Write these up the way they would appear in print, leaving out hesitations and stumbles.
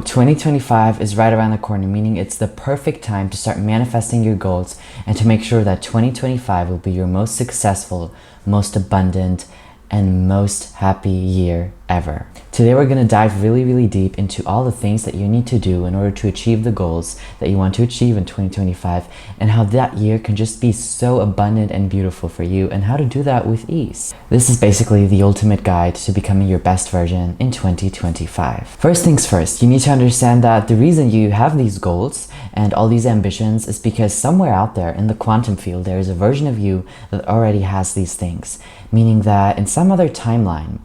2025 is right around the corner, meaning it's the perfect time to start manifesting your goals and to make sure that 2025 will be your most successful, most abundant, and most happy year ever. Today we're going to dive really deep into all the things that you need to do in order to achieve the goals that you want to achieve in 2025 and how that year can just be so abundant and beautiful for you and how to do that with ease. This is basically the ultimate guide to becoming your best version in 2025. First things first, you need to understand that the reason you have these goals and all these ambitions is because somewhere out there in the quantum field there is a version of you that already has these things, meaning that in some other timeline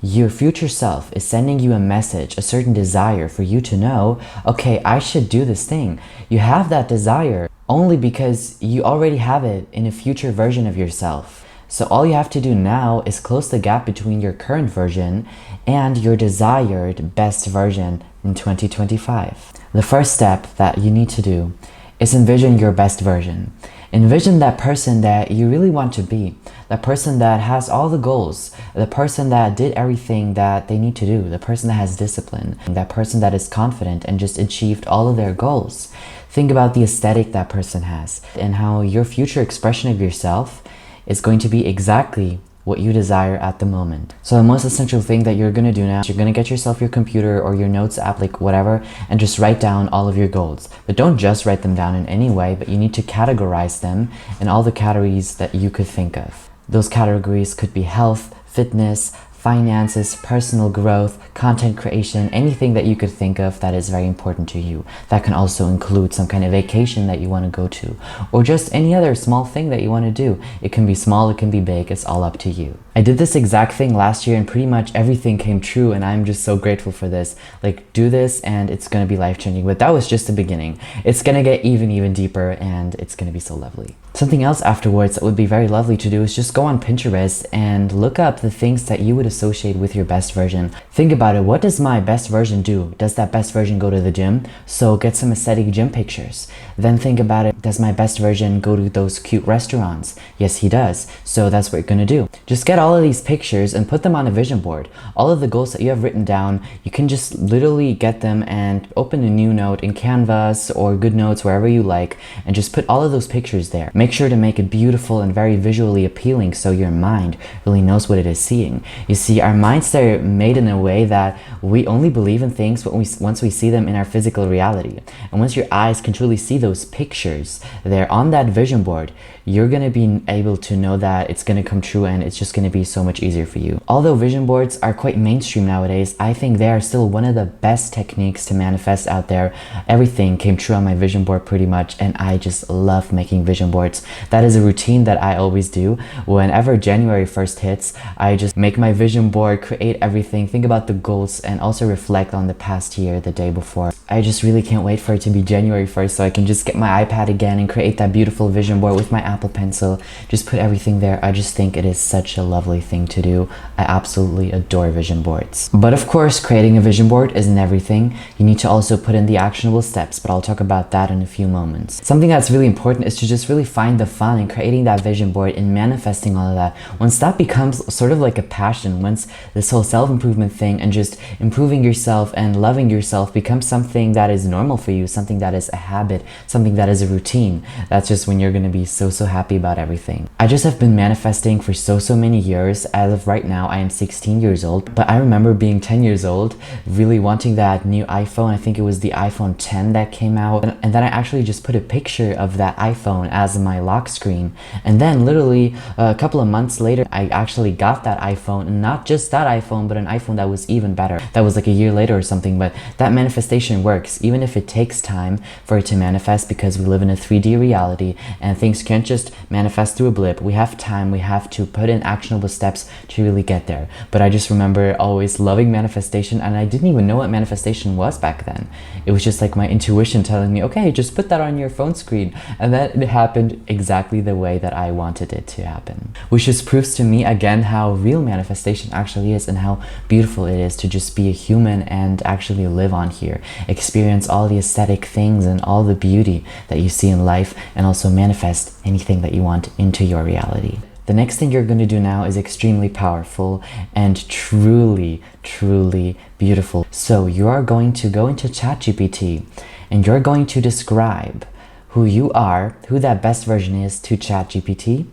your future self is sending you a message, a certain desire for you to know, okay, I should do this thing. You have that desire only because you already have it in a future version of yourself. So all you have to do now is close the gap between your current version and your desired best version in 2025. The first step that you need to do is envision your best version. Envision that person that you really want to be, that person that has all the goals, the person that did everything that they need to do, the person that has discipline, that person that is confident and just achieved all of their goals. Think about the aesthetic that person has and how your future expression of yourself is going to be exactly what you desire at the moment. So the most essential thing that you're going to do now is you're going to get yourself your computer or your notes app, like whatever, and just write down all of your goals. But don't just write them down in any way, but you need to categorize them in all the categories that you could think of. Those categories could be health, fitness, finances, personal growth, content creation, anything that you could think of that is very important to you. That can also include some kind of vacation that you want to go to, or just any other small thing that you want to do. It can be small, it can be big, it's all up to you. I did this exact thing last year and pretty much everything came true, and I'm just so grateful for this. Like, do this and it's gonna be life-changing. But that was just the beginning. It's gonna get even deeper and it's gonna be so lovely. Something else afterwards that would be very lovely to do is just go on Pinterest and look up the things that you would associate with your best version. Think about it. What does my best version do? Does that best version go to the gym? So get some aesthetic gym pictures. Then think about it. Does my best version go to those cute restaurants? Yes, he does. So that's what you're gonna do. Just get all of these pictures and put them on a vision board. All of the goals that you have written down, you can just literally get them and open a new note in Canvas or GoodNotes, wherever you like, and just put all of those pictures there. Make sure to make it beautiful and very visually appealing so your mind really knows what it is seeing. You see, our minds are made in a way that we only believe in things once we see them in our physical reality. And once your eyes can truly see those pictures there on that vision board, you're going to be able to know that it's going to come true and it's just going to be so much easier for you. Although vision boards are quite mainstream nowadays, I think they are still one of the best techniques to manifest out there. Everything came true on my vision board pretty much, and I just love making vision boards. That is a routine that I always do. Whenever January 1st hits, I just make my vision board, create everything, think about the goals, and also reflect on the past year, the day before. I just really can't wait for it to be January 1st so I can just get my iPad again and create that beautiful vision board with my Apple Pencil. Just put everything there. I just think it is such a lovely thing to do. I absolutely adore vision boards. But of course, creating a vision board isn't everything. You need to also put in the actionable steps, but I'll talk about that in a few moments. Something that's really important is to just really find the fun in creating that vision board and manifesting all of that. Once that becomes sort of like a passion, once this whole self-improvement thing and just improving yourself and loving yourself becomes something that is normal for you, something that is a habit, something that is a routine, that's just when you're going to be so happy about everything. I just have been manifesting for so many years. As of right now, I am 16 years old, but I remember being 10 years old, really wanting that new iPhone. I think it was the iPhone 10 that came out, and then I actually just put a picture of that iPhone as my lock screen, and then literally a couple of months later I actually got that iPhone, and not just that iPhone, but an iPhone that was even better. That was like a year later or something. But that manifestation works, even if it takes time for it to manifest, because we live in a 3D reality and things can't just manifest through a blip. We have time, we have to put in actionable steps to really get there. But I just remember always loving manifestation, and I didn't even know what manifestation was back then. It was just like my intuition telling me, okay, just put that on your phone screen, and then it happened exactly the way that I wanted it to happen. Which just proves to me again how real manifestation actually is and how beautiful it is to just be a human and actually live on here, experience all the aesthetic things and all the beauty that you see in life, and also manifest anything that you want into your reality. the next thing you're going to do now is extremely powerful and truly, truly beautiful. So you are going to go into ChatGPT and you're going to describe who you are, who that best version is to ChatGPT,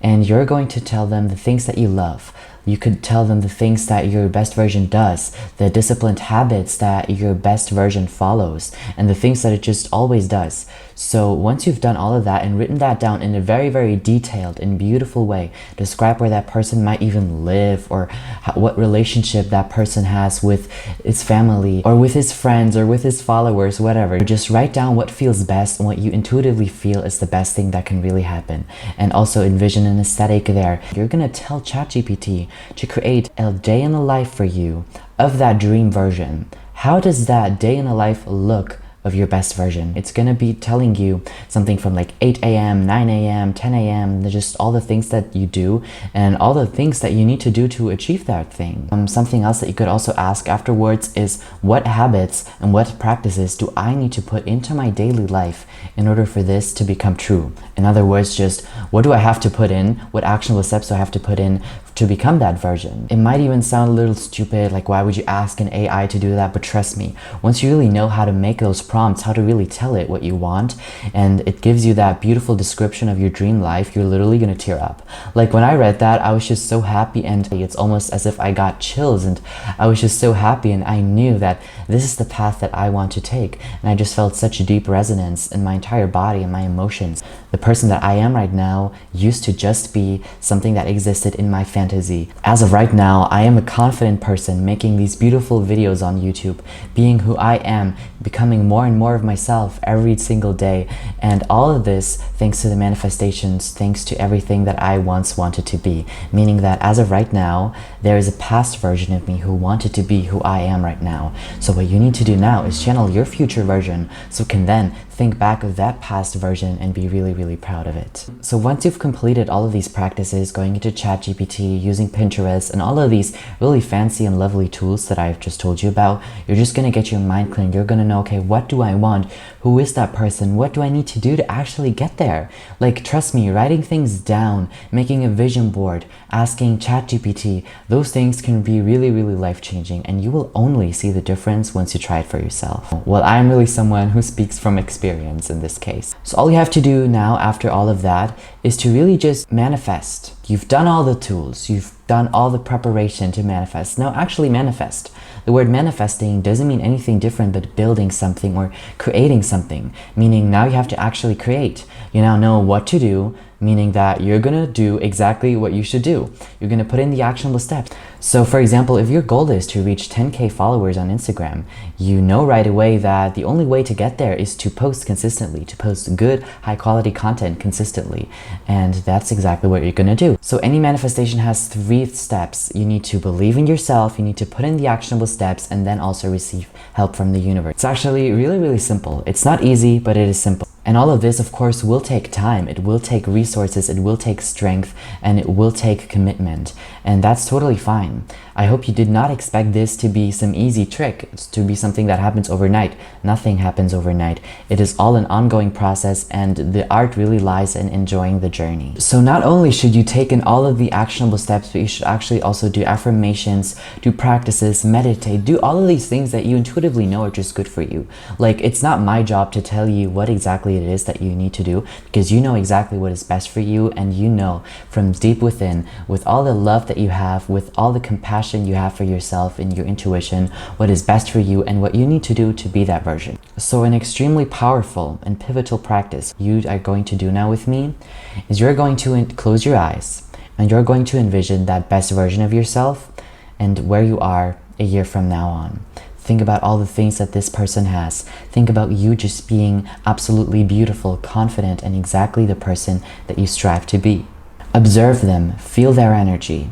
and you're going to tell them the things that you love. You could tell them the things that your best version does, the disciplined habits that your best version follows, and the things that it just always does. So once you've done all of that and written that down in a very, very detailed and beautiful way, describe where that person might even live, or what relationship that person has with its family, or with his friends, or with his followers, whatever. Just write down what feels best and what you intuitively feel is the best thing that can really happen. And also envision an aesthetic there. You're gonna tell ChatGPT to create a day in the life for you of that dream version. How does that day in the life look of your best version? It's gonna be telling you something from like 8 a.m., 9 a.m., 10 a.m., just all the things that you do and all the things that you need to do to achieve that thing. Something else that you could also ask afterwards is, what habits and what practices do I need to put into my daily life in order for this to become true? In other words, just what do I have to put in? What actionable steps do I have to put in to become that version? It might even sound a little stupid, like why would you ask an AI to do that? But trust me, once you really know how to make those prompts, how to really tell it what you want, and it gives you that beautiful description of your dream life, you're literally gonna tear up. Like when I read that, I was just so happy, and it's almost as if I got chills, and I was just so happy, and I knew that this is the path that I want to take. And I just felt such a deep resonance in my entire body and my emotions. The person that I am right now used to just be something that existed in my fantasy. As of right now, I am a confident person making these beautiful videos on YouTube, being who I am, becoming more and more of myself every single day. And all of this thanks to the manifestations, thanks to everything that I once wanted to be. Meaning that as of right now, there is a past version of me who wanted to be who I am right now. So what you need to do now is channel your future version so you can then think back of that past version and be really, really proud of it. So once you've completed all of these practices, going into ChatGPT, using Pinterest, and all of these really fancy and lovely tools that I've just told you about, you're just gonna get your mind clear. You're gonna know, okay, what do I want? Who is that person? What do I need to do to actually get there? Like, trust me, writing things down, making a vision board, asking ChatGPT, those things can be really, really life-changing, and you will only see the difference once you try it for yourself. Well, I'm really someone who speaks from experience in this case. So all you have to do now after all of that is to really just manifest. You've done all the tools, you've done all the preparation to manifest. Now actually manifest. The word manifesting doesn't mean anything different but building something or creating something, meaning now you have to actually create. You now know what to do, meaning that you're gonna do exactly what you should do. You're gonna put in the actionable steps. So for example, if your goal is to reach 10K followers on Instagram, you know right away that the only way to get there is to post consistently, to post good, high quality content consistently. And that's exactly what you're gonna do. So any manifestation has 3 steps. You need to believe in yourself, you need to put in the actionable steps, and then also receive help from the universe. It's actually really, really simple. It's not easy, but it is simple. And all of this, of course, will take time. It will take resources, it will take strength, and it will take commitment. And that's totally fine. I hope you did not expect this to be some easy trick, to be something that happens overnight. Nothing happens overnight. It is all an ongoing process, and the art really lies in enjoying the journey. So not only should you take in all of the actionable steps, but you should actually also do affirmations, do practices, meditate, do all of these things that you intuitively know are just good for you. Like, it's not my job to tell you what exactly it is that you need to do, because you know exactly what is best for you, and you know from deep within, with all the love that you have, with all the compassion you have for yourself and your intuition, what is best for you and what you need to do to be that version. So an extremely powerful and pivotal practice you are going to do now with me is you're going to close your eyes and you're going to envision that best version of yourself and where you are a year from now on. Think about all the things that this person has. Think about you just being absolutely beautiful, confident, and exactly the person that you strive to be. Observe them, feel their energy.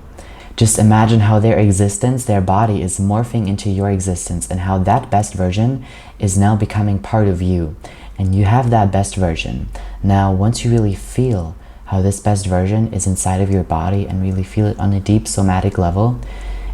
Just imagine how their existence, their body is morphing into your existence, and how that best version is now becoming part of you. And you have that best version. Now, once you really feel how this best version is inside of your body and really feel it on a deep somatic level,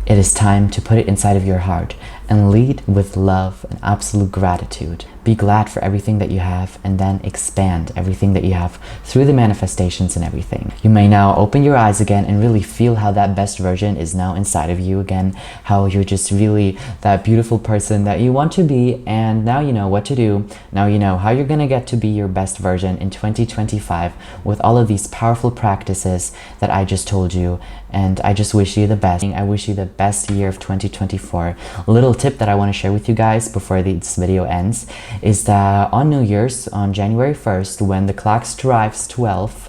it is time to put it inside of your heart. and lead with love and absolute gratitude. Be glad for everything that you have, and then expand everything that you have through the manifestations and everything. You may now open your eyes again and really feel how that best version is now inside of you again, how you're just really that beautiful person that you want to be, and now you know what to do. Now you know how you're gonna get to be your best version in 2025 with all of these powerful practices that I just told you, and I just wish you the best. I wish you the best year of 2024. A little tip that I want to share with you guys before this video ends is that on New Year's, on January 1st, when the clock strikes 12,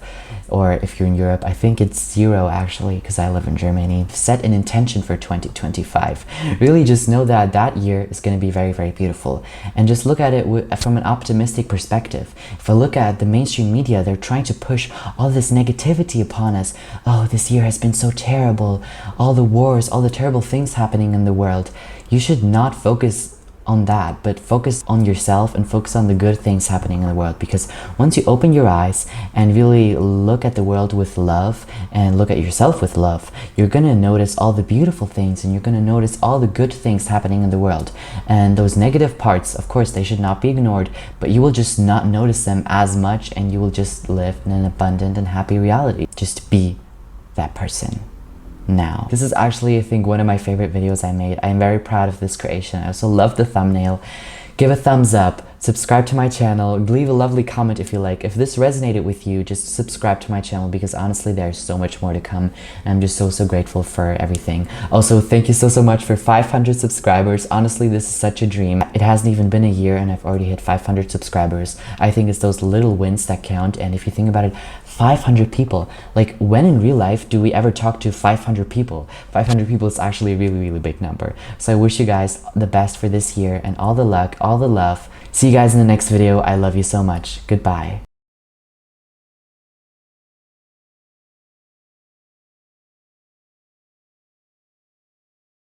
or if you're in Europe, I think it's 0 actually, because I live in Germany, set an intention for 2025. Really just know that that year is going to be very, very beautiful. And just look at it from an optimistic perspective. If I look at the mainstream media, they're trying to push all this negativity upon us. Oh, this year has been so terrible. All the wars, all the terrible things happening in the world. You should not focus on that, but focus on yourself and focus on the good things happening in the world, because once you open your eyes and really look at the world with love and look at yourself with love, you're gonna notice all the beautiful things, and you're gonna notice all the good things happening in the world. And those negative parts, of course, they should not be ignored, but you will just not notice them as much, and you will just live in an abundant and happy reality. Just be that person now. This is actually, I think, one of my favorite videos I made. I am very proud of this creation. I also love the thumbnail. Give a thumbs up, subscribe to my channel, leave a lovely comment if you like. If this resonated with you, just subscribe to my channel, because honestly there's so much more to come, and I'm just so grateful for everything. Also, thank you so much for 500 subscribers. Honestly, this is such a dream. It hasn't even been a year and I've already hit 500 subscribers. I think it's those little wins that count, and if you think about it, 500 people. Like, when in real life do we ever talk to 500 people? 500 people is actually a really big number. So I wish you guys the best for this year, and all the luck, all the love. See you guys in the next video. I love you so much. Goodbye.